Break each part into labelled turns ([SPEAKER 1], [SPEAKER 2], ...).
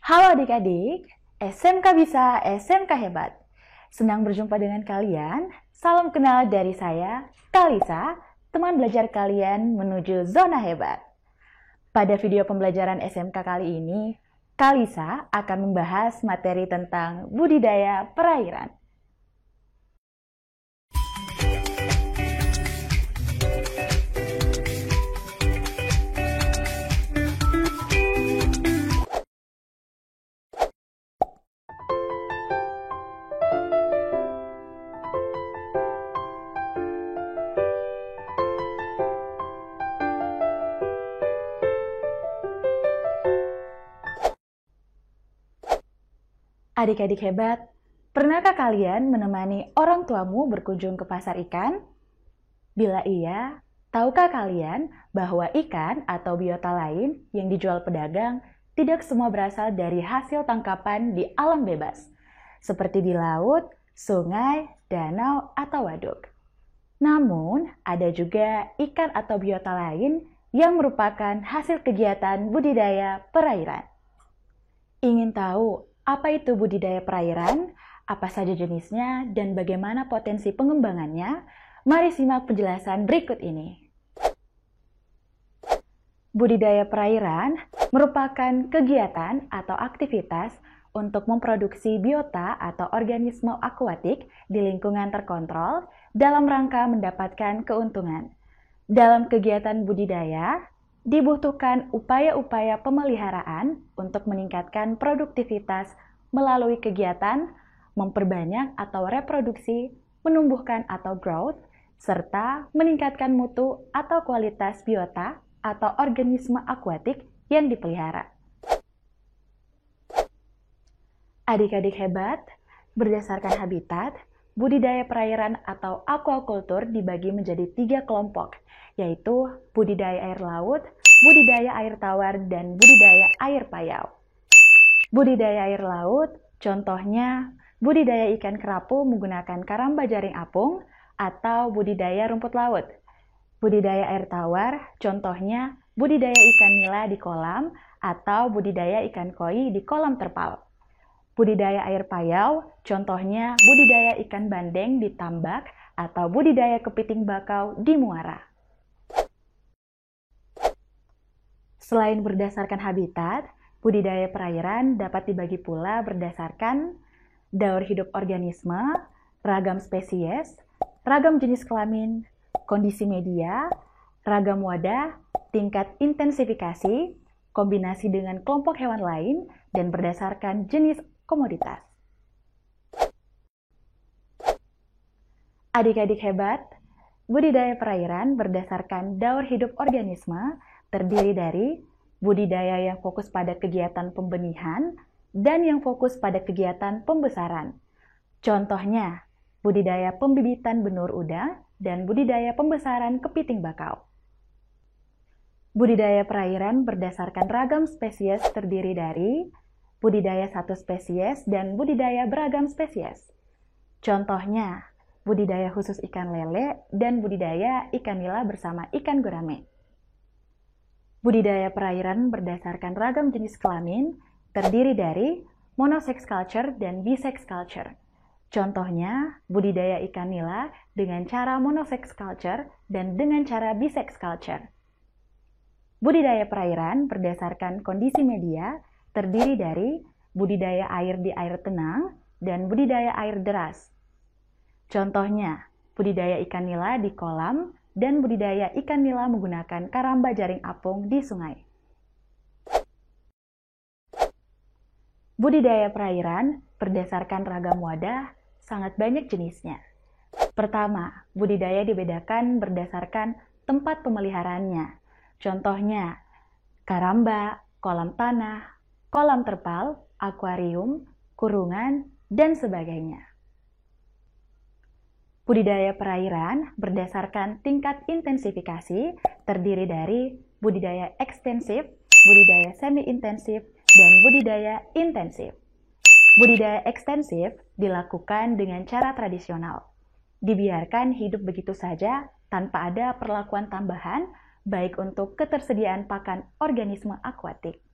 [SPEAKER 1] Halo adik-adik, SMK bisa, SMK hebat. Senang berjumpa dengan kalian. Salam kenal dari saya, Kalisa, teman belajar kalian menuju zona hebat. Pada video pembelajaran SMK kali ini, Kalisa akan membahas materi tentang budidaya perairan. Adik-adik hebat, pernahkah kalian menemani orang tuamu berkunjung ke pasar ikan? Bila iya, tahukah kalian bahwa ikan atau biota lain yang dijual pedagang tidak semua berasal dari hasil tangkapan di alam bebas, seperti di laut, sungai, danau, atau waduk. Namun, ada juga ikan atau biota lain yang merupakan hasil kegiatan budidaya perairan. Ingin tahu apa itu budidaya perairan, apa saja jenisnya, dan bagaimana potensi pengembangannya? Mari simak penjelasan berikut ini. Budidaya perairan merupakan kegiatan atau aktivitas untuk memproduksi biota atau organisme akuatik di lingkungan terkontrol dalam rangka mendapatkan keuntungan. Dalam kegiatan budidaya, dibutuhkan upaya-upaya pemeliharaan untuk meningkatkan produktivitas melalui kegiatan memperbanyak atau reproduksi, menumbuhkan atau growth, serta meningkatkan mutu atau kualitas biota atau organisme akuatik yang dipelihara. Adik-adik hebat, berdasarkan habitat, budidaya perairan atau aquaculture dibagi menjadi 3 kelompok, yaitu budidaya air laut, budidaya air tawar, dan budidaya air payau. Budidaya air laut, contohnya budidaya ikan kerapu menggunakan karamba jaring apung atau budidaya rumput laut. Budidaya air tawar, contohnya budidaya ikan nila di kolam atau budidaya ikan koi di kolam terpal. Budidaya air payau, contohnya budidaya ikan bandeng di tambak atau budidaya kepiting bakau di muara. Selain berdasarkan habitat, budidaya perairan dapat dibagi pula berdasarkan daur hidup organisme, ragam spesies, ragam jenis kelamin, kondisi media, ragam wadah, tingkat intensifikasi, kombinasi dengan kelompok hewan lain, dan berdasarkan jenis komoditas. Adik-adik hebat, budidaya perairan berdasarkan daur hidup organisme terdiri dari budidaya yang fokus pada kegiatan pembenihan dan yang fokus pada kegiatan pembesaran. Contohnya, budidaya pembibitan benur udang dan budidaya pembesaran kepiting bakau. Budidaya perairan berdasarkan ragam spesies terdiri dari budidaya satu spesies dan budidaya beragam spesies. Contohnya, budidaya khusus ikan lele dan budidaya ikan nila bersama ikan gurame. Budidaya perairan berdasarkan ragam jenis kelamin terdiri dari monosex culture dan bisex culture. Contohnya, budidaya ikan nila dengan cara monosex culture dan dengan cara bisex culture. Budidaya perairan berdasarkan kondisi media terdiri dari budidaya air di air tenang dan budidaya air deras. Contohnya, budidaya ikan nila di kolam dan budidaya ikan nila menggunakan karamba jaring apung di sungai. Budidaya perairan berdasarkan ragam wadah sangat banyak jenisnya. Pertama, budidaya dibedakan berdasarkan tempat pemeliharaannya. Contohnya, karamba, kolam tanah, kolam terpal, akuarium, kurungan, dan sebagainya. Budidaya perairan berdasarkan tingkat intensifikasi terdiri dari budidaya ekstensif, budidaya semi-intensif, dan budidaya intensif. Budidaya ekstensif dilakukan dengan cara tradisional. Dibiarkan hidup begitu saja tanpa ada perlakuan tambahan, baik untuk ketersediaan pakan organisme akuatik.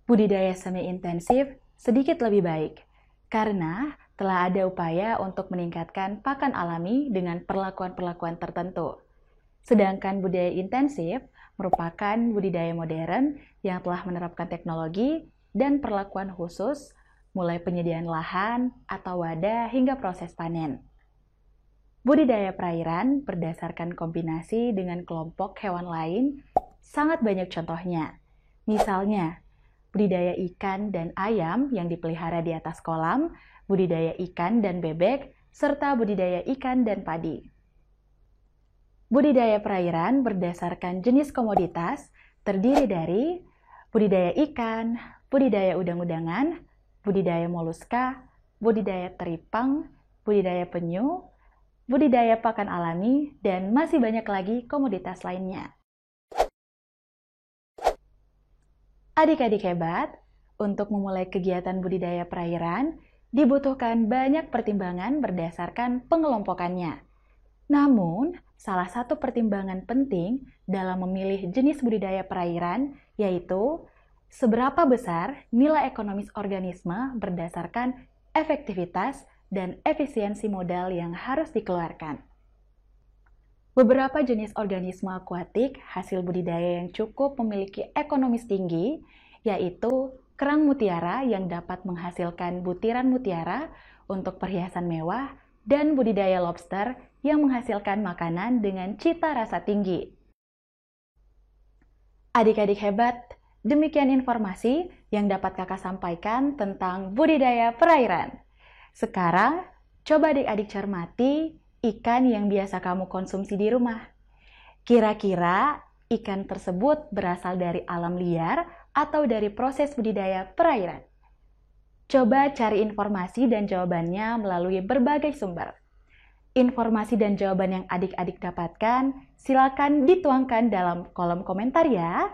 [SPEAKER 1] Budidaya semi-intensif sedikit lebih baik, karena telah ada upaya untuk meningkatkan pakan alami dengan perlakuan-perlakuan tertentu. Sedangkan budidaya intensif merupakan budidaya modern yang telah menerapkan teknologi dan perlakuan khusus, mulai penyediaan lahan atau wadah hingga proses panen. Budidaya perairan berdasarkan kombinasi dengan kelompok hewan lain sangat banyak contohnya. Misalnya, budidaya ikan dan ayam yang dipelihara di atas kolam, budidaya ikan dan bebek, serta budidaya ikan dan padi. Budidaya perairan berdasarkan jenis komoditas terdiri dari budidaya ikan, budidaya udang-udangan, budidaya moluska, budidaya teripang, budidaya penyu, budidaya pakan alami, dan masih banyak lagi komoditas lainnya. Adik-adik hebat, untuk memulai kegiatan budidaya perairan, dibutuhkan banyak pertimbangan berdasarkan pengelompokannya. Namun, salah satu pertimbangan penting dalam memilih jenis budidaya perairan yaitu seberapa besar nilai ekonomis organisme berdasarkan efektivitas dan efisiensi modal yang harus dikeluarkan. Beberapa jenis organisme akuatik hasil budidaya yang cukup memiliki ekonomis tinggi, yaitu kerang mutiara yang dapat menghasilkan butiran mutiara untuk perhiasan mewah, dan budidaya lobster yang menghasilkan makanan dengan cita rasa tinggi. Adik-adik hebat, demikian informasi yang dapat kakak sampaikan tentang budidaya perairan. Sekarang, coba adik-adik cermati ikan yang biasa kamu konsumsi di rumah. Kira-kira ikan tersebut berasal dari alam liar atau dari proses budidaya perairan? Coba cari informasi dan jawabannya melalui berbagai sumber. Informasi dan jawaban yang adik-adik dapatkan, silakan dituangkan dalam kolom komentar ya.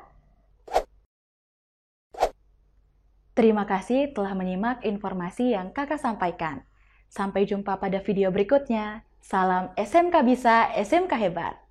[SPEAKER 1] Terima kasih telah menyimak informasi yang kakak sampaikan. Sampai jumpa pada video berikutnya. Salam SMK Bisa, SMK Hebat.